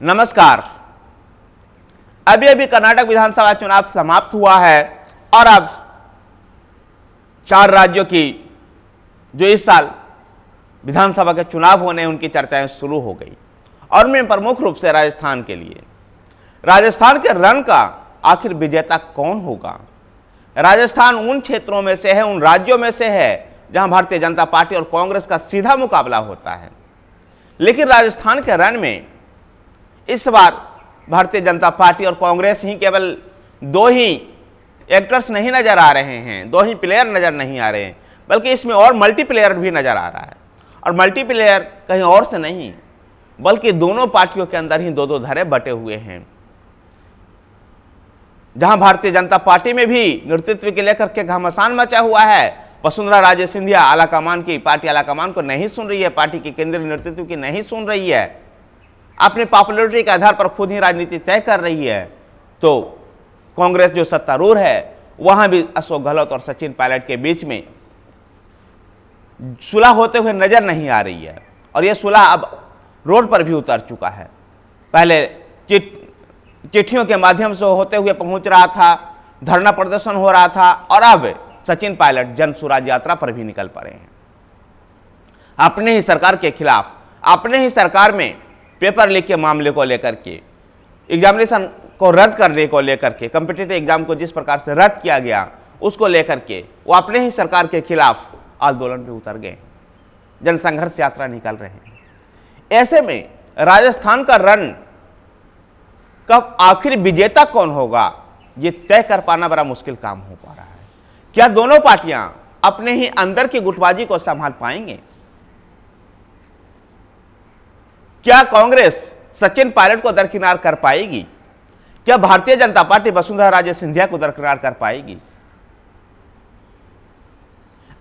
नमस्कार। अभी अभी कर्नाटक विधानसभा चुनाव समाप्त हुआ है और अब 4 राज्यों की जो इस साल विधानसभा के चुनाव होने उनकी चर्चाएं शुरू हो गई और उनमें प्रमुख रूप से राजस्थान के लिए राजस्थान के रण का आखिर विजेता कौन होगा। राजस्थान उन क्षेत्रों में से है, उन राज्यों में से है जहां भारतीय जनता पार्टी और कांग्रेस का सीधा मुकाबला होता है। लेकिन राजस्थान के रण में इस बार भारतीय जनता पार्टी और कांग्रेस ही केवल 2 ही एक्टर्स नहीं नजर आ रहे हैं, 2 ही प्लेयर नजर नहीं आ रहे हैं, बल्कि इसमें और मल्टीप्लेयर भी नजर आ रहा है। और मल्टीप्लेयर कहीं और से नहीं बल्कि दोनों पार्टियों के अंदर ही 2-2 धड़े बटे हुए हैं। जहां भारतीय जनता पार्टी में भी नेतृत्व के लेकर के घमासान मचा हुआ है। वसुंधरा राजे सिंधिया आलाकमान की पार्टी आलाकमान को नहीं सुन रही है, पार्टी के केंद्रीय नेतृत्व की नहीं सुन रही है, अपनी पॉपुलैरिटी के आधार पर खुद ही राजनीति तय कर रही है। तो कांग्रेस जो सत्तारूढ़ है वहां भी अशोक गहलोत और सचिन पायलट के बीच में सुलह होते हुए नजर नहीं आ रही है और यह सुलह अब रोड पर भी उतर चुका है। पहले चिट्ठियों के माध्यम से होते हुए पहुंच रहा था, धरना प्रदर्शन हो रहा था और अब सचिन पायलट जन स्वराज यात्रा पर भी निकल पड़े हैं। अपने ही सरकार के खिलाफ, अपने ही सरकार में पेपर लीक के मामले को लेकर के, एग्जामिनेशन को रद्द करने को लेकर के, कॉम्पिटिटिव एग्जाम को जिस प्रकार से रद्द किया गया उसको लेकर के वो अपने ही सरकार के खिलाफ आंदोलन पे उतर गए, जनसंघर्ष यात्रा निकल रहे हैं। ऐसे में राजस्थान का रण कब आखिर विजेता कौन होगा ये तय कर पाना बड़ा मुश्किल काम हो पा रहा है। क्या दोनों पार्टियां अपने ही अंदर की गुटबाजी को संभाल पाएंगे? क्या कांग्रेस सचिन पायलट को दरकिनार कर पाएगी? क्या भारतीय जनता पार्टी वसुंधरा राजे सिंधिया को दरकिनार कर पाएगी?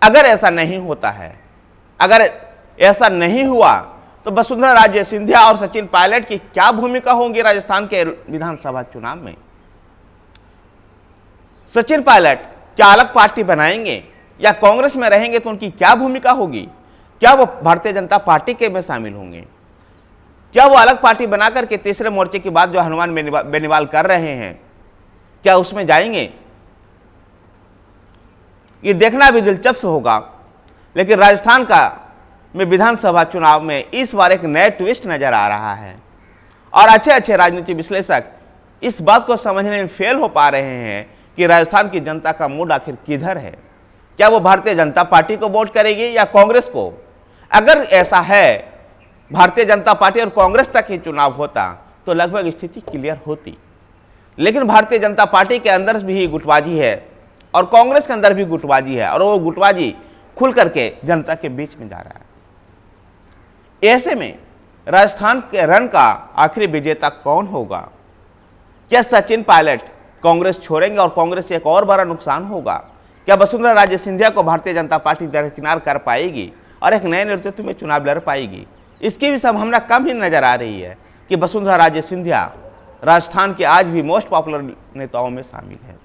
अगर ऐसा नहीं होता है, अगर ऐसा नहीं हुआ तो वसुंधरा राजे सिंधिया और सचिन पायलट की क्या भूमिका होगी राजस्थान के विधानसभा चुनाव में? सचिन पायलट क्या अलग पार्टी बनाएंगे या कांग्रेस में रहेंगे तो उनकी क्या भूमिका होगी? क्या वो भारतीय जनता पार्टी के में शामिल होंगे? क्या वो अलग पार्टी बनाकर के तीसरे मोर्चे की बात जो हनुमान बेनीवाल कर रहे हैं क्या उसमें जाएंगे? ये देखना भी दिलचस्प होगा। लेकिन राजस्थान का में विधानसभा चुनाव में इस बार एक नया ट्विस्ट नजर आ रहा है और अच्छे राजनीति विश्लेषक इस बात को समझने में फेल हो पा रहे हैं कि राजस्थान की जनता का मूड आखिर किधर है। क्या वो भारतीय जनता पार्टी को वोट करेगी या कांग्रेस को? अगर ऐसा है, भारतीय जनता पार्टी और कांग्रेस तक ही चुनाव होता तो लगभग स्थिति क्लियर होती। लेकिन भारतीय जनता पार्टी के अंदर भी गुटबाजी है और कांग्रेस के अंदर भी गुटबाजी है और वो गुटबाजी खुल करके जनता के बीच में जा रहा है। ऐसे में राजस्थान के रण का आखिरी विजेता कौन होगा? क्या सचिन पायलट कांग्रेस छोड़ेंगे और कांग्रेस से एक और बड़ा नुकसान होगा? क्या वसुंधरा राजे सिंधिया को भारतीय जनता पार्टी दरकिनार कर पाएगी और एक नए नेतृत्व में चुनाव लड़ पाएगी? इसकी भी संभावना कम ही नजर आ रही है कि वसुंधरा राजे सिंधिया राजस्थान के आज भी मोस्ट पॉपुलर नेताओं में शामिल है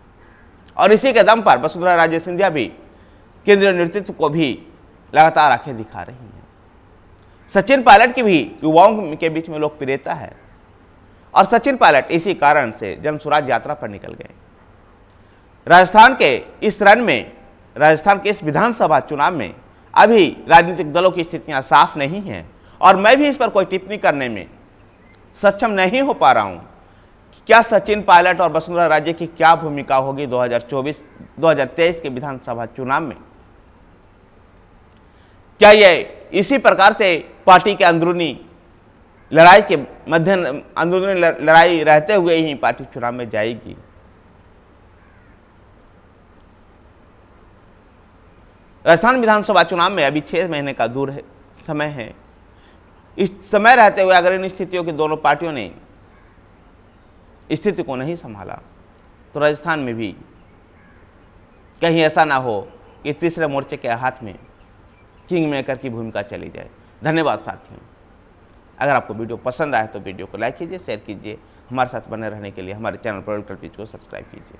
और इसी के दम पर वसुंधरा राजे सिंधिया भी केंद्रीय नेतृत्व को भी लगातार आंखें दिखा रही हैं। सचिन पायलट की भी युवाओं के बीच में लोकप्रियता है और सचिन पायलट इसी कारण से जन स्वराज यात्रा पर निकल गए। राजस्थान के इस रण में, राजस्थान के इस विधानसभा चुनाव में अभी राजनीतिक दलों की स्थितियां साफ नहीं हैं और मैं भी इस पर कोई टिप्पणी करने में सक्षम नहीं हो पा रहा हूं। क्या सचिन पायलट और वसुंधरा राजे की क्या भूमिका होगी 2023 के विधानसभा चुनाव में? क्या यह इसी प्रकार से पार्टी के अंदरूनी लड़ाई के अंदरूनी लड़ाई रहते हुए ही पार्टी चुनाव में जाएगी? राजस्थान विधानसभा चुनाव में अभी 6 महीने का दूर समय है। इस समय रहते हुए अगर इन स्थितियों की दोनों पार्टियों ने स्थिति को नहीं संभाला तो राजस्थान में भी कहीं ऐसा ना हो कि तीसरे मोर्चे के हाथ में किंग मेकर की भूमिका चली जाए। धन्यवाद साथियों। अगर आपको वीडियो पसंद आए तो वीडियो को लाइक कीजिए, शेयर कीजिए। हमारे साथ बने रहने के लिए हमारे चैनल पॉलिटिकल पिच को सब्सक्राइब कीजिए।